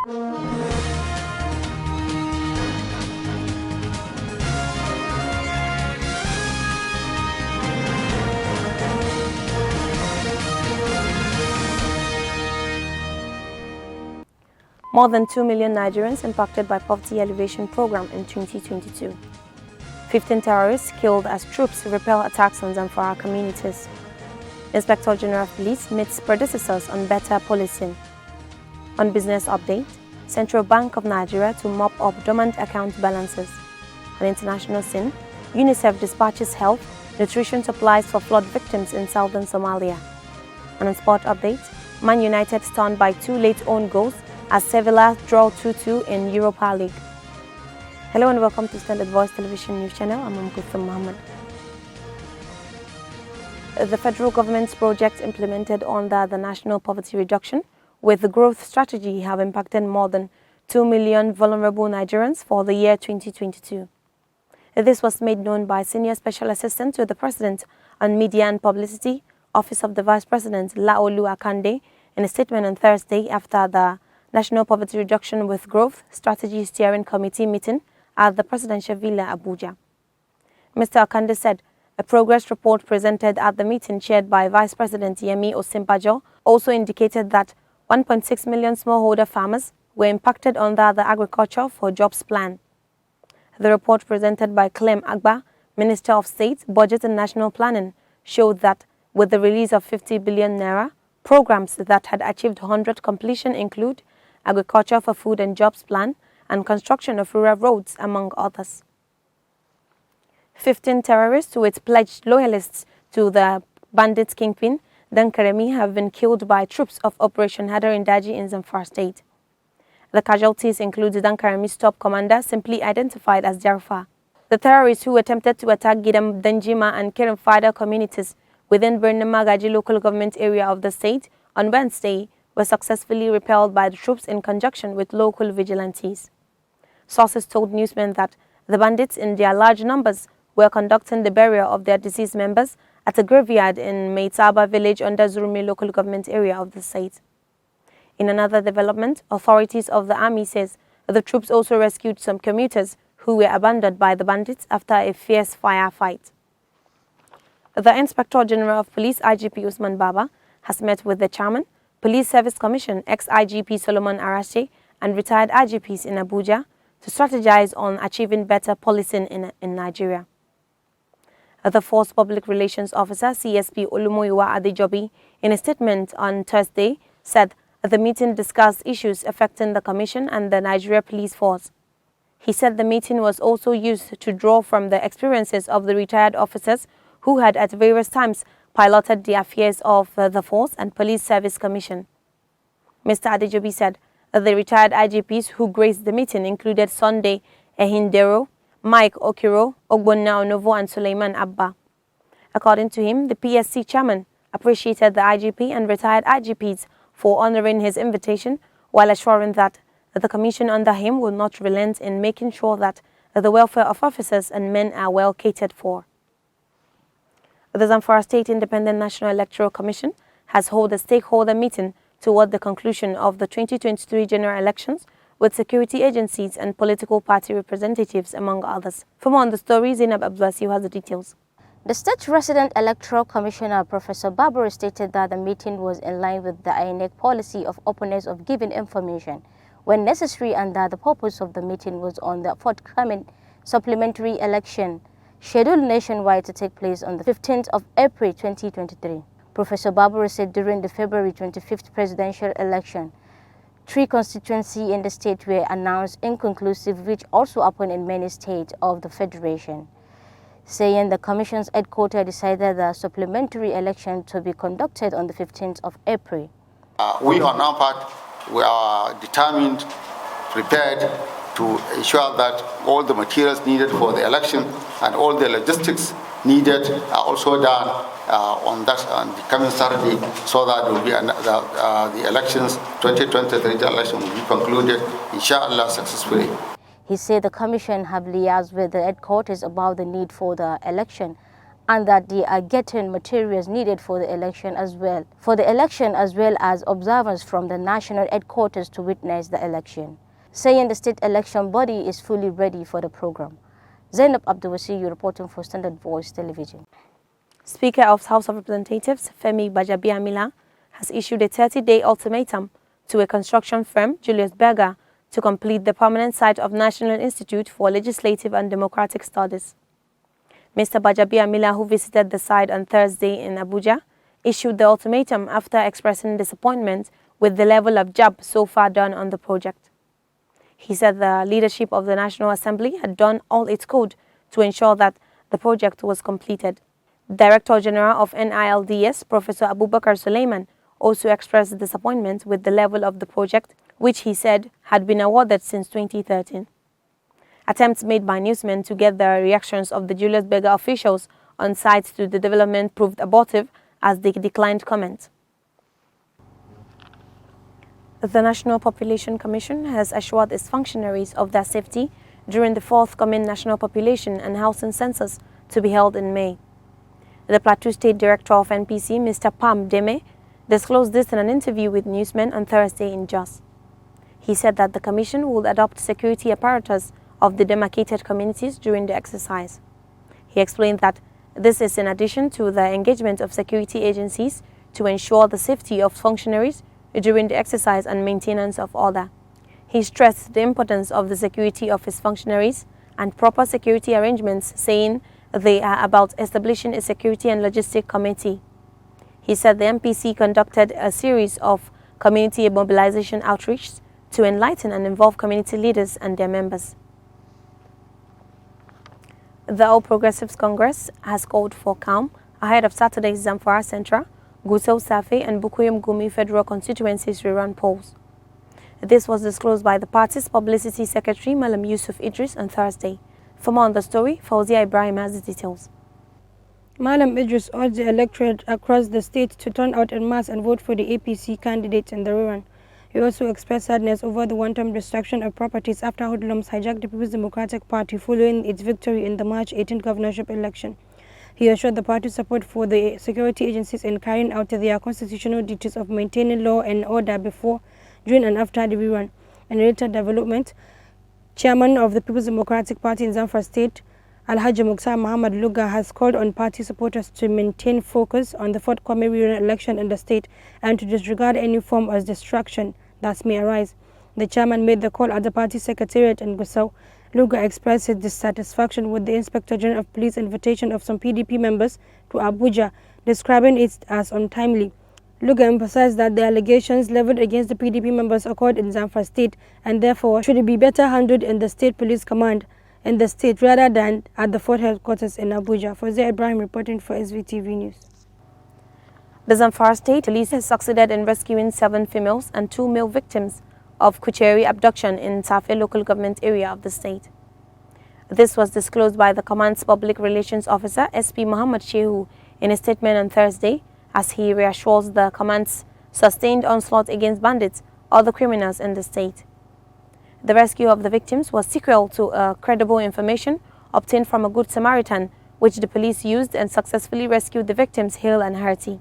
More than 2 million Nigerians impacted by poverty alleviation program in 2022. 15 terrorists killed as troops repel attacks on Zamfara communities. Inspector General of Police meets predecessors on better policing. On business update, Central Bank of Nigeria to mop up dormant account balances. On international scene, UNICEF dispatches health, nutrition supplies for flood victims in southern Somalia. And on sport update, Man United stunned by 2 late own goals as Sevilla draw 2-2 in Europa League. Hello and welcome to Standard Voice Television News Channel. I'm Mkuthum Mohammed. The federal government's projects implemented under the National Poverty Reduction with the growth strategy have impacted more than 2 million vulnerable Nigerians for the year 2022. This was made known by Senior Special Assistant to the President on Media and Publicity, Office of the Vice President Laolu Akande, in a statement on Thursday after the National Poverty Reduction with Growth Strategy Steering Committee meeting at the Presidential Villa, Abuja. Mr. Akande said a progress report presented at the meeting chaired by Vice President Yemi Osinbajo also indicated that 1.6 million smallholder farmers were impacted under the Agriculture for Jobs plan. The report presented by Clem Agba, Minister of State, Budget and National Planning, showed that with the release of 50 billion naira, programs that had achieved 100 completion include Agriculture for Food and Jobs plan and construction of rural roads, among others. 15 terrorists with pledged loyalists to the bandit kingpin, Dankaremi, have been killed by troops of Operation Hadarin Daji in Zamfara State. The casualties include Dankaremi's top commander, simply identified as Jarfa. The terrorists who attempted to attack Gidam Danjima and Kirimfada communities within Birnin Magaji local government area of the state on Wednesday were successfully repelled by the troops in conjunction with local vigilantes. Sources told newsmen that the bandits in their large numbers were conducting the burial of their deceased members at a graveyard in Meitaba village under Zurmi local government area of the state. In another development, authorities of the army says the troops also rescued some commuters who were abandoned by the bandits after a fierce firefight. The Inspector General of Police, IGP Usman Baba, has met with the chairman, Police Service Commission, ex-IGP Solomon Arache, and retired IGPs in Abuja to strategize on achieving better policing in Nigeria. The Force Public Relations Officer, CSP Olumoyiwa Adejobi, in a statement on Thursday, said the meeting discussed issues affecting the Commission and the Nigeria Police Force. He said the meeting was also used to draw from the experiences of the retired officers who had at various times piloted the affairs of the Force and Police Service Commission. Mr. Adejobi said the retired IGPs who graced the meeting included Sunday Ehindero, Mike Okiro, Ogbonna Onovo, and Suleiman Abba. According to him, the PSC chairman appreciated the IGP and retired IGPs for honoring his invitation while assuring that the commission under him will not relent in making sure that the welfare of officers and men are well catered for. The Zamfara State Independent National Electoral Commission has held a stakeholder meeting toward the conclusion of the 2023 general elections with security agencies and political party representatives, among others. For more on the story, Zainab Abdulwasi has the details. The State Resident Electoral Commissioner, Professor Barbara, stated that the meeting was in line with the INEC policy of openness of giving information when necessary and that the purpose of the meeting was on the forthcoming supplementary election scheduled nationwide to take place on the 15th of April 2023. Professor Barbara said during the February 25th presidential election, 3 constituencies in the state were announced inconclusive, which also happened in many states of the Federation, saying the Commission's headquarters decided the supplementary election to be conducted on the 15th of April. We on our part, we are determined, prepared to ensure that all the materials needed for the election and all the logistics needed are also done on the coming Saturday, so that will be the elections, 2023 election will be concluded, inshallah, successfully. He said the Commission have liaised with the headquarters about the need for the election and that they are getting materials needed for the election as well. As well as observers from the national headquarters to witness the election, saying the state election body is fully ready for the program. Zainab Abdulwasiyu reporting for Standard Voice Television. Speaker of House of Representatives Femi Gbajabiamila has issued a 30-day ultimatum to a construction firm, Julius Berger, to complete the permanent site of National Institute for Legislative and Democratic Studies. Mr. Gbajabiamila, who visited the site on Thursday in Abuja, issued the ultimatum after expressing disappointment with the level of job so far done on the project. He said the leadership of the National Assembly had done all it could to ensure that the project was completed. Director General of NILDS, Professor Abubakar Suleiman, also expressed disappointment with the level of the project, which he said had been awarded since 2013. Attempts made by newsmen to get the reactions of the Julius Berger officials on site to the development proved abortive as they declined comment. The National Population Commission has assured its functionaries of their safety during the forthcoming National Population and Housing Census to be held in May. The Plateau State Director of NPC, Mr. Pam Deme, disclosed this in an interview with newsmen on Thursday in Jos. He said that the Commission will adopt security apparatus of the demarcated communities during the exercise. He explained that this is in addition to the engagement of security agencies to ensure the safety of functionaries during the exercise and maintenance of order. He stressed the importance of the security of his functionaries and proper security arrangements, saying they are about establishing a security and logistic committee. He said the MPC conducted a series of community mobilization outreach to enlighten and involve community leaders and their members. The All Progressives Congress has called for calm ahead of Saturday's Zamfara Central, Gusau Safe and Bukuyum Gumi federal constituencies rerun polls. This was disclosed by the party's publicity secretary, Malam Yusuf Idris, on Thursday. For more on the story, Fauzia Ibrahim has the details. Malam Idris urged the electorate across the state to turn out en masse and vote for the APC candidates in the rerun. He also expressed sadness over the one-time destruction of properties after hoodlums hijacked the People's Democratic Party following its victory in the March 18 governorship election. He assured the party's support for the security agencies in carrying out their constitutional duties of maintaining law and order before, during and after the rerun. In a later development, Chairman of the People's Democratic Party in Zamfara State, Alhaji Mukhtar Muhammad Luga, has called on party supporters to maintain focus on the forthcoming rerun election in the state and to disregard any form of distraction that may arise. The chairman made the call at the party secretariat in Gusau. Luga expressed his dissatisfaction with the Inspector General of Police invitation of some PDP members to Abuja, describing it as untimely. Luga emphasized that the allegations leveled against the PDP members occurred in Zamfara State and therefore should be better handled in the State Police Command in the state rather than at the Fort Headquarters in Abuja. Fauzia Ibrahim reporting for SVTV News. The Zamfara State Police has succeeded in rescuing 7 females and 2 male victims of Kucheri abduction in Tafe local government area of the state. This was disclosed by the command's public relations officer, SP Muhammad Shehu, in a statement on Thursday, as he reassures the command's sustained onslaught against bandits, other criminals in the state. The rescue of the victims was sequel to credible information obtained from a Good Samaritan, which the police used and successfully rescued the victims hale and hearty.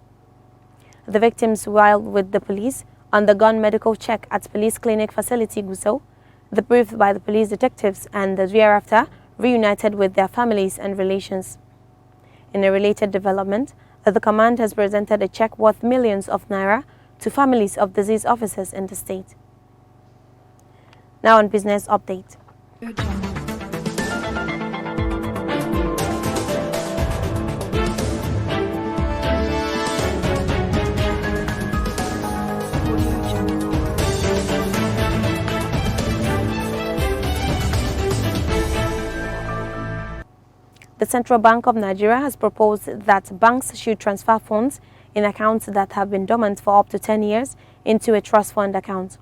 The victims, while with the police, undergone medical check at police clinic facility Gusau, debriefed by the police detectives, and thereafter reunited with their families and relations. In a related development, the command has presented a check worth millions of naira to families of deceased officers in the state. Now on business update. The Central Bank of Nigeria has proposed that banks should transfer funds in accounts that have been dormant for up to 10 years into a trust fund account.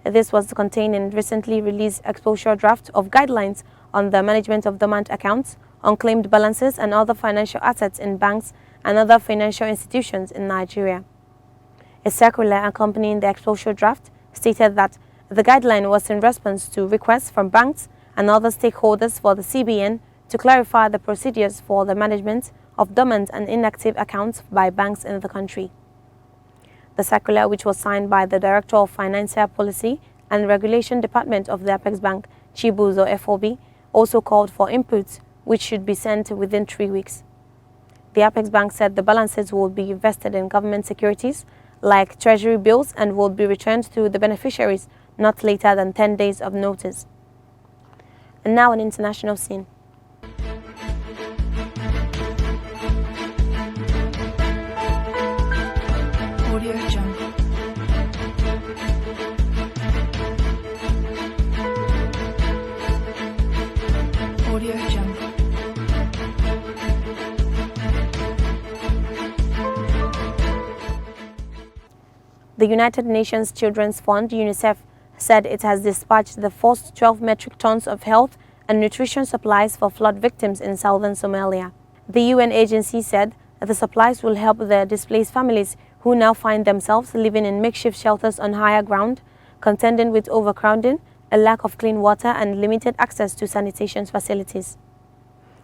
This was contained in recently released exposure draft of guidelines on the management of dormant accounts, unclaimed balances and other financial assets in banks and other financial institutions in Nigeria. A circular accompanying the exposure draft stated that the guideline was in response to requests from banks and other stakeholders for the CBN to clarify the procedures for the management of dormant and inactive accounts by banks in the country. The circular, which was signed by the Director of Financial Policy and Regulation Department of the Apex Bank, Chibuzo FOB, also called for inputs, which should be sent within 3 weeks. The Apex Bank said the balances will be invested in government securities like treasury bills and will be returned to the beneficiaries not later than 10 days of notice. And now an international scene. Audio Jungle. Audio Jungle. The United Nations Children's Fund, UNICEF, said it has dispatched the first 12 metric tons of health and nutrition supplies for flood victims in southern Somalia. The UN agency said that the supplies will help the displaced families who now find themselves living in makeshift shelters on higher ground, contending with overcrowding, a lack of clean water and limited access to sanitation facilities.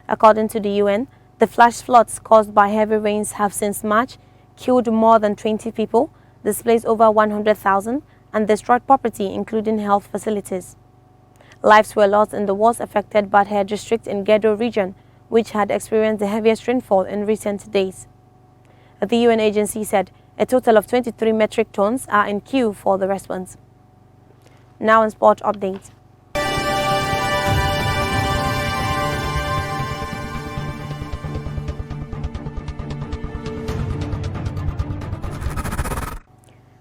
According to the UN, the flash floods caused by heavy rains have since March killed more than 20 people, displaced over 100,000, and destroyed property, including health facilities. Lives were lost in the worst affected Badher district in Gedo region, which had experienced the heaviest rainfall in recent days. The UN agency said a total of 23 metric tons are in queue for the response. Now in sport update.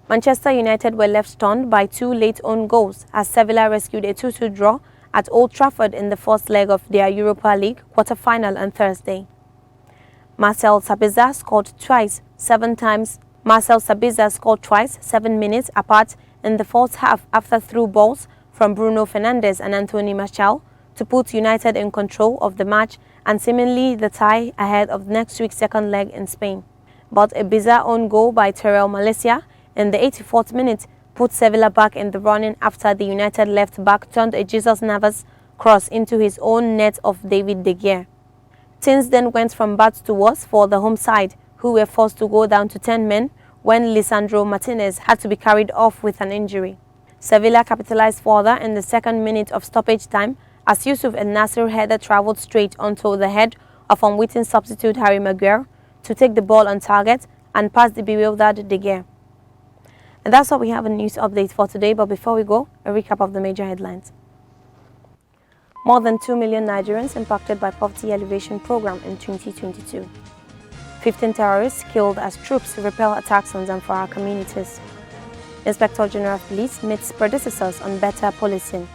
Manchester United were left stunned by 2 late own goals as Sevilla rescued a 2-2 draw at Old Trafford in the first leg of their Europa League quarter-final on Thursday. Marcel Sabitzer scored twice 7 minutes apart in the first half after through balls from Bruno Fernandes and Anthony Martial to put United in control of the match and seemingly the tie ahead of next week's second leg in Spain. But a bizarre own goal by Terrell Malacia in the 84th minute put Sevilla back in the running after the United left back turned a Jesus Navas cross into his own net of David De Gea. Things then went from bad to worse for the home side, who were forced to go down to 10 men when Lisandro Martinez had to be carried off with an injury. Sevilla capitalized further in the second minute of stoppage time as Yusuf El Nasser header travelled straight onto the head of unwitting substitute Harry Maguire to take the ball on target and pass the bewildered De Gea. And that's all we have in news update for today, but before we go, a recap of the major headlines. More than 2 million Nigerians impacted by poverty alleviation program in 2022. 15 terrorists killed as troops repel attacks on Zamfara communities. Inspector General of Police meets predecessors on better policing.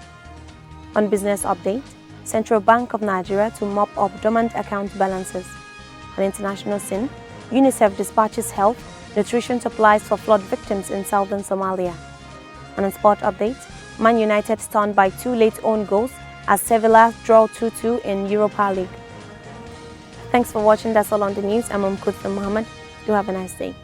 On business update, Central Bank of Nigeria to mop up dormant account balances. On international scene, UNICEF dispatches health, nutrition supplies for flood victims in southern Somalia. And on sport update, Man United stunned by 2 late own goals as Sevilla draw 2-2 in Europa League. Thanks for watching. That's all on the news. I'm Muhammad. Do have a nice day.